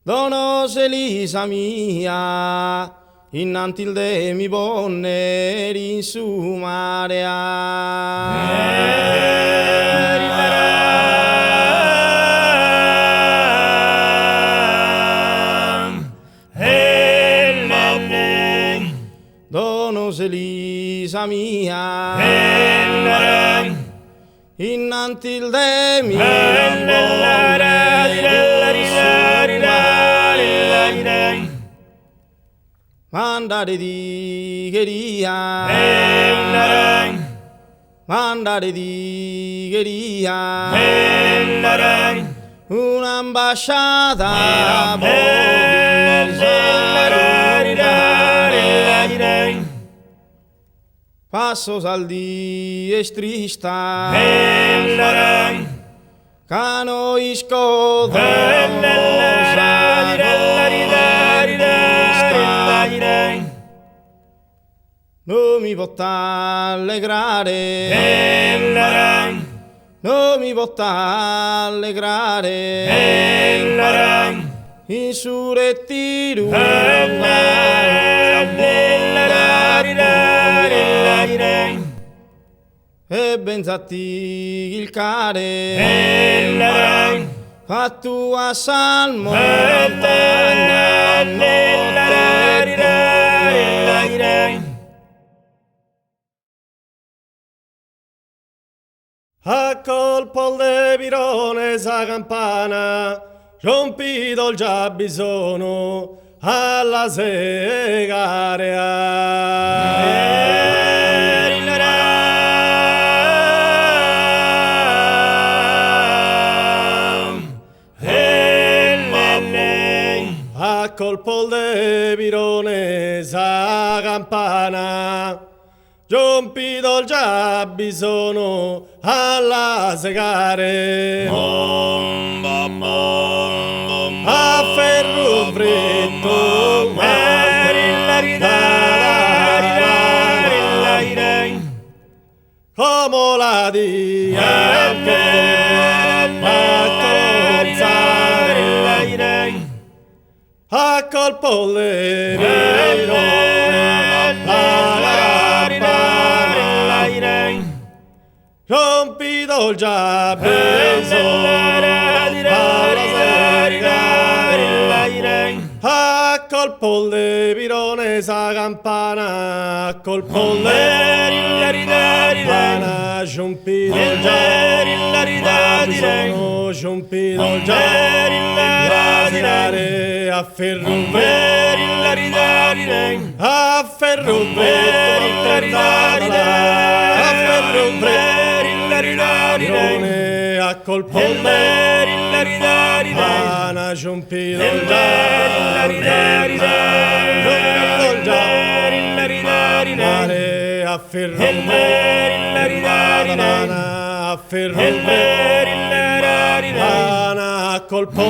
Donos Elisa mia, innanti il de mi bonne in su marea. Donos Elisa mia, innanti il de mi mandare di gheria, mandare di gheria, un'ambasciata passo saldi e strista, cano iscodo non mi potrà allegrare, non mi potrà allegrare, in su retiro e benzati il care, fatto a salmo a colpo de birone sa campana, rompido il già bisono alla segarea. A colpo de birone sa campana, rompido il già bisono alla segare. A ferro freddo come la dia che a colpo de rompido il già a colpo de birone sa campana, a colpo de campana, rompido il già sono rompido il già a ferro a ferro a colpo ana giompido il a ferro a ferro ana a colpo